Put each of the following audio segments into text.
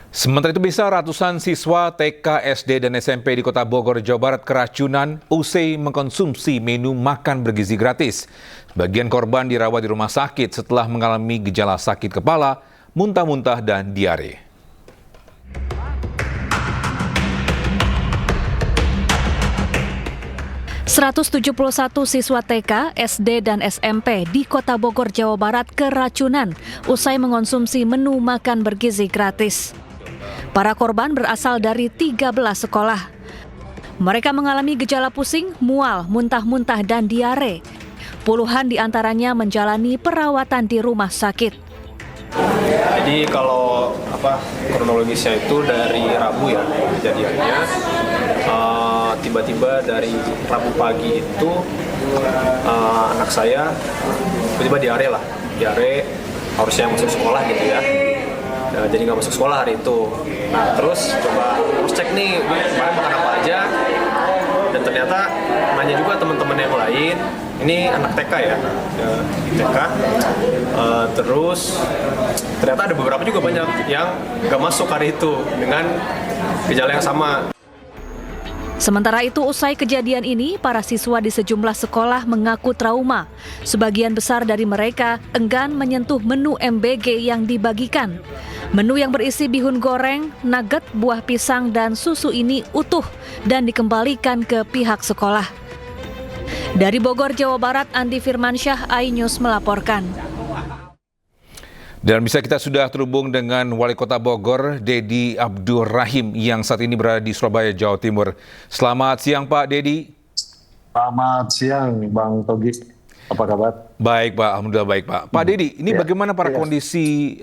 Sementara itu bisa ratusan siswa TK, SD, dan SMP di Kota Bogor, Jawa Barat keracunan usai mengkonsumsi menu makan bergizi gratis. Sebagian korban dirawat di rumah sakit setelah mengalami gejala sakit kepala, muntah-muntah, dan diare. 171 siswa TK, SD, dan SMP di Kota Bogor, Jawa Barat keracunan usai mengonsumsi menu makan bergizi gratis. Para korban berasal dari 13 sekolah. Mereka mengalami gejala pusing, mual, muntah-muntah, dan diare. Puluhan di antaranya menjalani perawatan di rumah sakit. Jadi kalau kronologisnya itu dari Rabu ya kejadiannya, tiba-tiba dari Rabu pagi itu anak saya tiba-tiba diare harusnya masuk sekolah gitu ya. Jadi nggak masuk sekolah hari itu. Nah terus coba cek nih kemarin makan apa aja, dan ternyata nanya juga teman-teman yang lain. Ini anak TK ya, TK. Terus ternyata ada beberapa juga banyak yang nggak masuk hari itu dengan gejala yang sama. Sementara itu, usai kejadian ini, para siswa di sejumlah sekolah mengaku trauma. Sebagian besar dari mereka enggan menyentuh menu MBG yang dibagikan. Menu yang berisi bihun goreng, nugget, buah pisang, dan susu ini utuh dan dikembalikan ke pihak sekolah. Dari Bogor, Jawa Barat, Andi Firmansyah, iNews melaporkan. Dan bisa kita sudah terhubung dengan Wali Kota Bogor, Dedi Abdul Rahim, yang saat ini berada di Surabaya, Jawa Timur. Selamat siang, Pak Dedi. Selamat siang, Bang Togi. Apa kabar? Baik, Pak. Alhamdulillah baik, Pak. Pak Dedi, ini bagaimana kondisi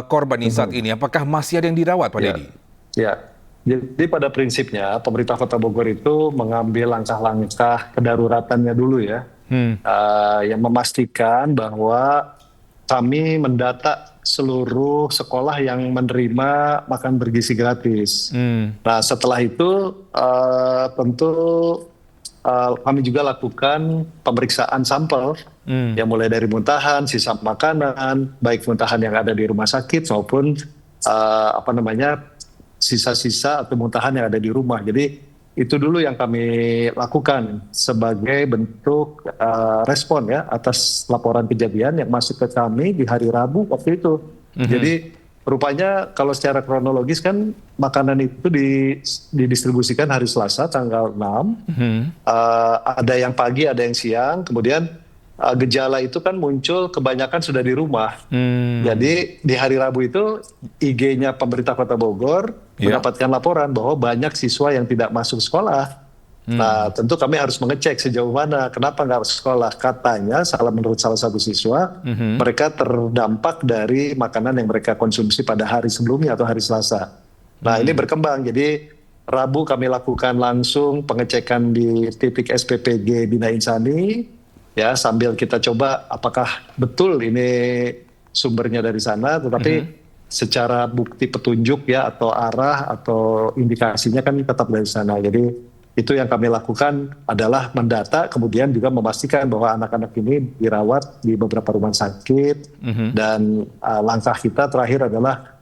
korban ini saat ini? Apakah masih ada yang dirawat, Pak Dedi? Ya, jadi pada prinsipnya pemerintah Kota Bogor itu mengambil langkah-langkah kedaruratannya dulu ya, yang memastikan bahwa kami mendata seluruh sekolah yang menerima makan bergizi gratis. Nah setelah itu tentu kami juga lakukan pemeriksaan sampel, yang mulai dari muntahan, sisa makanan, baik muntahan yang ada di rumah sakit maupun sisa-sisa atau muntahan yang ada di rumah. Jadi itu dulu yang kami lakukan sebagai bentuk respon ya atas laporan kejadian yang masuk ke kami di hari Rabu waktu itu. Jadi rupanya kalau secara kronologis kan makanan itu didistribusikan hari Selasa tanggal 6. Ada yang pagi, ada yang siang. Kemudian gejala itu kan muncul kebanyakan sudah di rumah. Jadi di hari Rabu itu IG-nya pemerintah Kota Bogor mendapatkan laporan bahwa banyak siswa yang tidak masuk sekolah. Nah tentu kami harus mengecek sejauh mana, kenapa nggak masuk sekolah. Katanya menurut salah satu siswa, mereka terdampak dari makanan yang mereka konsumsi pada hari sebelumnya atau hari Selasa. Nah ini berkembang, jadi Rabu kami lakukan langsung pengecekan di titik SPPG Bina Insani, ya sambil kita coba apakah betul ini sumbernya dari sana, tetapi secara bukti petunjuk ya atau arah atau indikasinya kan tetap dari sana. Jadi itu yang kami lakukan adalah mendata, kemudian juga memastikan bahwa anak-anak ini dirawat di beberapa rumah sakit, dan langkah kita terakhir adalah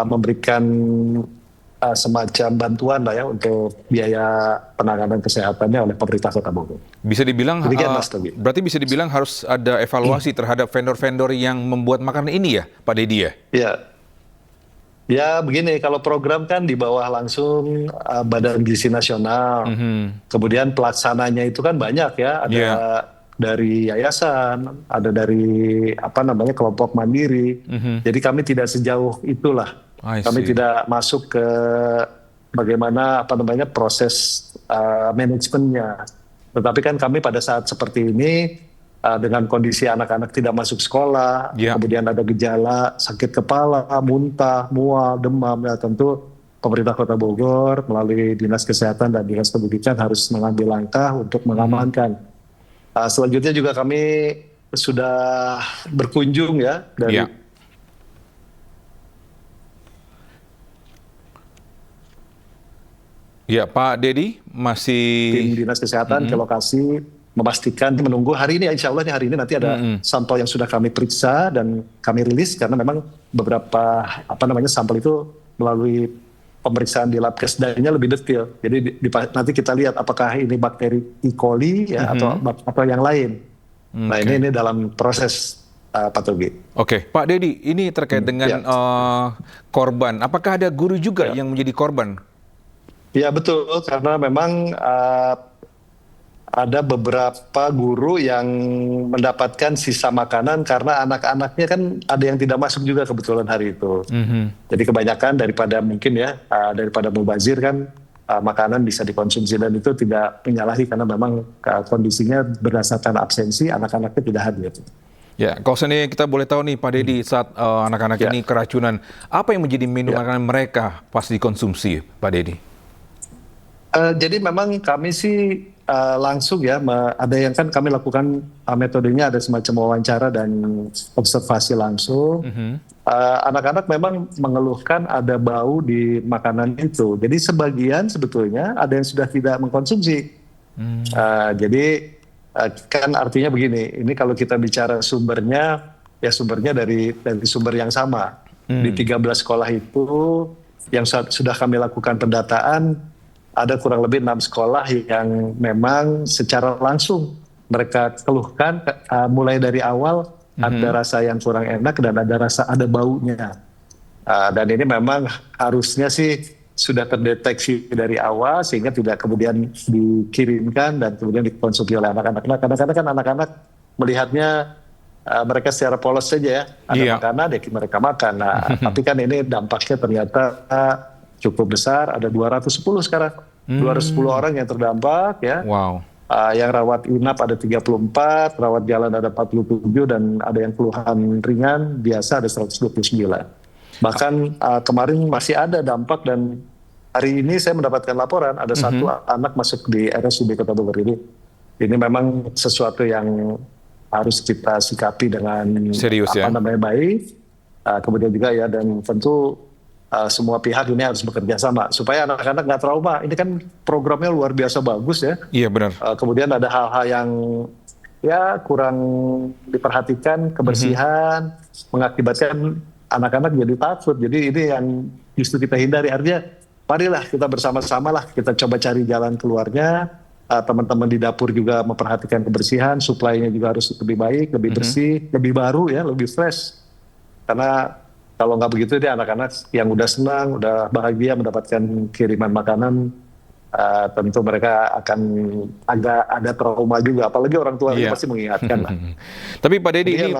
memberikan semacam bantuan lah ya untuk biaya penanganan kesehatannya oleh pemerintah Kota Bogor. Bisa dibilang, berarti bisa dibilang harus ada evaluasi terhadap vendor-vendor yang membuat makanan ini ya, Pak Dedi ya? Ya begini, kalau program kan di bawah langsung Badan Gizi Nasional, kemudian pelaksananya itu kan banyak ya, ada dari yayasan, ada dari kelompok mandiri. Jadi kami tidak sejauh itulah. Kami tidak masuk ke bagaimana proses manajemennya. Tetapi kan kami pada saat seperti ini dengan kondisi anak-anak tidak masuk sekolah, kemudian ada gejala sakit kepala, muntah, mual, demam, ya tentu pemerintah Kota Bogor melalui Dinas Kesehatan dan Dinas Pendidikan harus mengambil langkah untuk mengamankan. Selanjutnya juga kami sudah berkunjung ya dari Pak Dedi masih tim Dinas Kesehatan ke lokasi, memastikan menunggu hari ini, insya Allah hari ini nanti ada sampel yang sudah kami periksa dan kami rilis, karena memang beberapa sampel itu melalui pemeriksaan di lab kesdanya lebih detail. Jadi nanti kita lihat apakah ini bakteri E. coli ya atau yang lain. Nah ini dalam proses patogen. Oke, Pak Dedi, ini terkait dengan korban. Apakah ada guru juga yang menjadi korban? Ya betul, karena memang ada beberapa guru yang mendapatkan sisa makanan karena anak-anaknya kan ada yang tidak masuk juga kebetulan hari itu. Jadi kebanyakan daripada mubazir kan makanan bisa dikonsumsi, dan itu tidak menyalahi karena memang kondisinya berdasarkan absensi, anak-anaknya tidak hadir. Ya, kalau seandainya kita boleh tahu nih Pak Dedi, saat anak-anak ini keracunan, apa yang menjadi menu makanan mereka pas dikonsumsi, Pak Dedi? Jadi memang kami sih langsung ya, ada yang kan kami lakukan metodenya ada semacam wawancara dan observasi langsung. Anak-anak memang mengeluhkan ada bau di makanan itu. Jadi sebagian sebetulnya ada yang sudah tidak mengkonsumsi. Jadi kan artinya begini, ini kalau kita bicara sumbernya, ya sumbernya dari sumber yang sama. Di 13 sekolah itu yang sudah kami lakukan pendataan, ada kurang lebih 6 sekolah yang memang secara langsung mereka keluhkan mulai dari awal ada rasa yang kurang enak dan ada baunya. Dan ini memang harusnya sih sudah terdeteksi dari awal sehingga tidak kemudian dikirimkan dan kemudian dikonsumsi oleh anak-anak. Nah, kadang-kadang kan anak-anak melihatnya mereka secara polos saja ya, ada makanan ya mereka makan. Nah, tapi kan ini dampaknya ternyata cukup besar, ada 210 sekarang. 210 orang yang terdampak ya. Wow. Yang rawat inap ada 34, rawat jalan ada 47, dan ada yang keluhan ringan biasa ada 129. Bahkan kemarin masih ada dampak, dan hari ini saya mendapatkan laporan ada satu anak masuk di RSUD Kota Bogor ini. Ini memang sesuatu yang harus kita sikapi dengan serius, baik. Kemudian juga ya, dan tentu semua pihak ini harus bekerja sama supaya anak-anak nggak trauma. Ini kan programnya luar biasa bagus ya. Iya benar. Kemudian ada hal-hal yang ya kurang diperhatikan, kebersihan mengakibatkan anak-anak jadi takut. Jadi ini yang justru kita hindari. Artinya marilah kita bersama-sama lah kita coba cari jalan keluarnya. Teman-teman di dapur juga memperhatikan kebersihan, suplainya juga harus lebih baik, lebih bersih, lebih baru ya, lebih fresh. Karena kalau nggak begitu dia anak-anak yang udah senang, udah bahagia mendapatkan kiriman makanan, tentu mereka akan agak ada trauma juga. Apalagi orang tua pasti mengingatkan lah. Tapi Pak Dedi ini,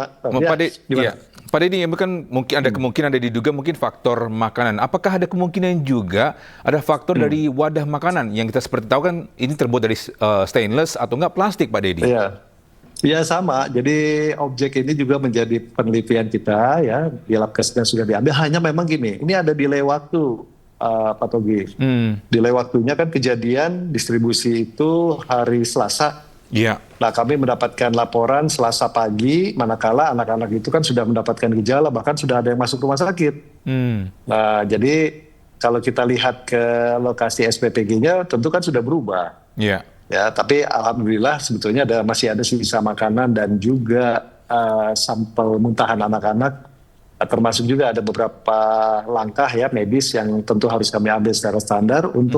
Pak Dedi ini kan mungkin ada kemungkinan, ada diduga mungkin faktor makanan. Apakah ada kemungkinan juga ada faktor dari wadah makanan yang kita seperti tahu kan ini terbuat dari stainless atau enggak plastik, Pak Dedi? Iya. Ya sama, jadi objek ini juga menjadi penelitian kita ya, di lab kesnya sudah diambil, hanya memang gini, ini ada delay waktu Pak Togi. Delay waktunya kan kejadian distribusi itu hari Selasa. Iya. Nah kami mendapatkan laporan Selasa pagi, manakala anak-anak itu kan sudah mendapatkan gejala, bahkan sudah ada yang masuk rumah sakit. Nah jadi kalau kita lihat ke lokasi SPPG-nya tentu kan sudah berubah. Iya. Ya, tapi alhamdulillah sebetulnya masih ada sisa makanan dan juga sampel muntahan anak-anak, termasuk juga ada beberapa langkah ya medis yang tentu harus kami ambil secara standar untuk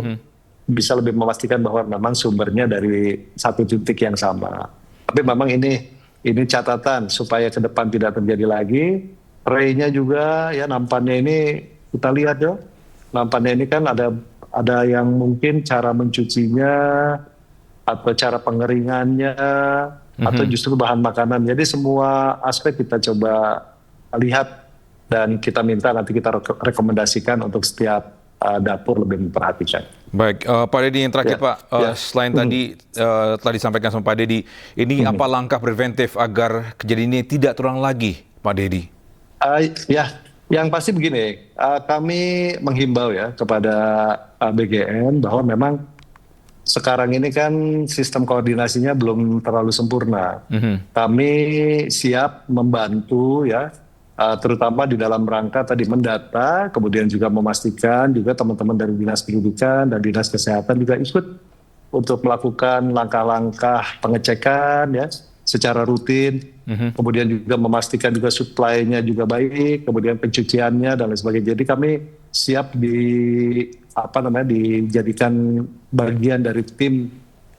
bisa lebih memastikan bahwa memang sumbernya dari satu titik yang sama. Tapi memang ini catatan supaya ke depan tidak terjadi lagi. Tray-nya juga ya, nampannya ini kita lihat ya, nampannya ini kan ada yang mungkin cara mencucinya atau cara pengeringannya, atau justru bahan makanan. Jadi semua aspek kita coba lihat dan kita minta nanti kita rekomendasikan untuk setiap dapur lebih memperhatikan. Baik, Pak Dedi yang terakhir Pak, selain tadi telah disampaikan sama Pak Dedi, ini apa langkah preventif agar kejadian ini tidak terulang lagi, Pak Dedi? Yang pasti begini, kami menghimbau ya kepada BGN bahwa memang sekarang ini kan sistem koordinasinya belum terlalu sempurna. Kami siap membantu ya, terutama di dalam rangka tadi mendata, kemudian juga memastikan juga teman-teman dari Dinas Pendidikan dan Dinas Kesehatan juga ikut untuk melakukan langkah-langkah pengecekan ya secara rutin. Kemudian juga memastikan juga suplainya juga baik, kemudian pencuciannya dan lain sebagainya. Jadi kami siap dijadikan bagian dari tim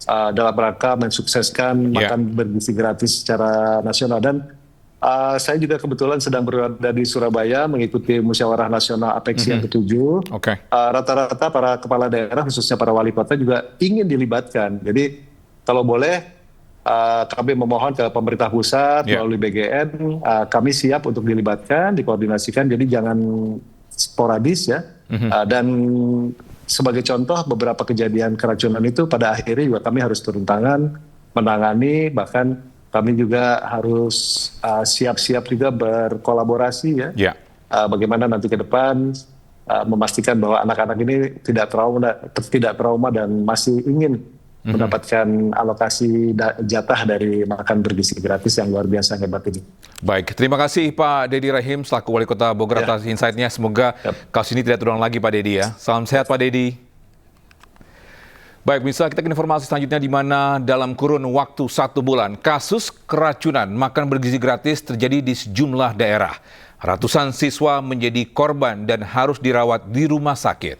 dalam rangka mensukseskan makan bergizi gratis secara nasional. Dan saya juga kebetulan sedang berada di Surabaya mengikuti musyawarah nasional APEKSI yang ke-7. Rata-rata para kepala daerah, khususnya para wali kota juga ingin dilibatkan. Jadi kalau boleh kami memohon ke pemerintah pusat melalui BGN, kami siap untuk dilibatkan, dikoordinasikan, jadi jangan sporadis ya. Dan sebagai contoh beberapa kejadian keracunan itu pada akhirnya juga kami harus turun tangan, menangani, bahkan kami juga harus siap-siap juga berkolaborasi ya. Bagaimana nanti ke depan memastikan bahwa anak-anak ini tidak trauma dan masih ingin mendapatkan alokasi jatah dari makan bergizi gratis yang luar biasa hebat ini. Baik, terima kasih Pak Dedi Rahim selaku Wali Kota Bogor atas insight-nya. Semoga kasus ini tidak terulang lagi Pak Dedi ya. Salam sehat Pak Dedi. Baik, misalnya kita ke informasi selanjutnya di mana dalam kurun waktu 1 bulan kasus keracunan makan bergizi gratis terjadi di sejumlah daerah. Ratusan siswa menjadi korban dan harus dirawat di rumah sakit.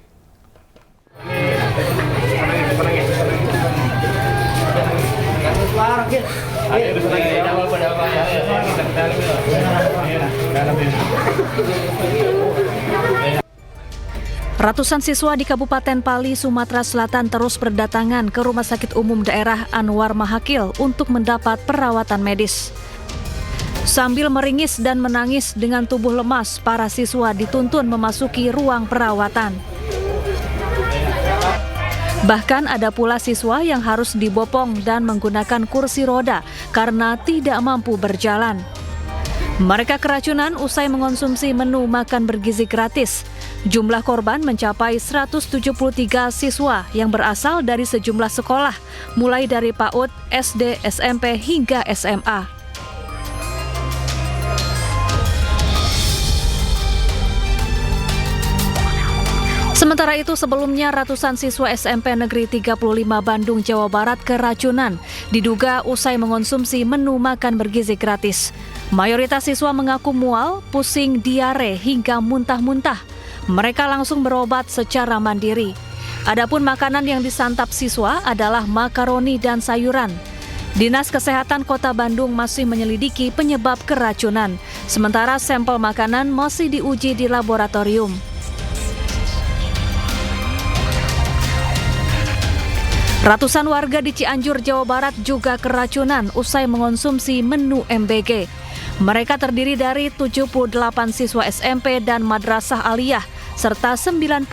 Ratusan siswa di Kabupaten Pali, Sumatera Selatan terus berdatangan ke Rumah Sakit Umum Daerah Anwar Mahakil untuk mendapat perawatan medis. Sambil meringis dan menangis dengan tubuh lemas, para siswa dituntun memasuki ruang perawatan. Bahkan ada pula siswa yang harus dibopong dan menggunakan kursi roda karena tidak mampu berjalan. Mereka keracunan usai mengonsumsi menu makan bergizi gratis. Jumlah korban mencapai 173 siswa yang berasal dari sejumlah sekolah, mulai dari PAUD, SD, SMP, hingga SMA. Sementara itu, sebelumnya ratusan siswa SMP Negeri 35 Bandung, Jawa Barat keracunan, diduga usai mengonsumsi menu makan bergizi gratis. Mayoritas siswa mengaku mual, pusing, diare, hingga muntah-muntah. Mereka langsung berobat secara mandiri. Adapun makanan yang disantap siswa adalah makaroni dan sayuran. Dinas Kesehatan Kota Bandung masih menyelidiki penyebab keracunan, sementara sampel makanan masih diuji di laboratorium. Ratusan warga di Cianjur, Jawa Barat juga keracunan usai mengonsumsi menu MBG. Mereka terdiri dari 78 siswa SMP dan Madrasah Aliyah, serta 98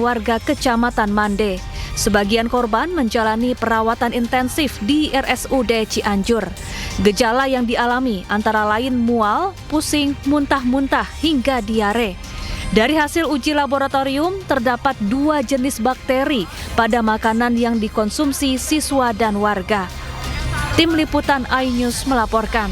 warga Kecamatan Mande. Sebagian korban menjalani perawatan intensif di RSUD Cianjur. Gejala yang dialami antara lain mual, pusing, muntah-muntah, hingga diare. Dari hasil uji laboratorium, terdapat 2 jenis bakteri pada makanan yang dikonsumsi siswa dan warga. Tim Liputan iNews melaporkan.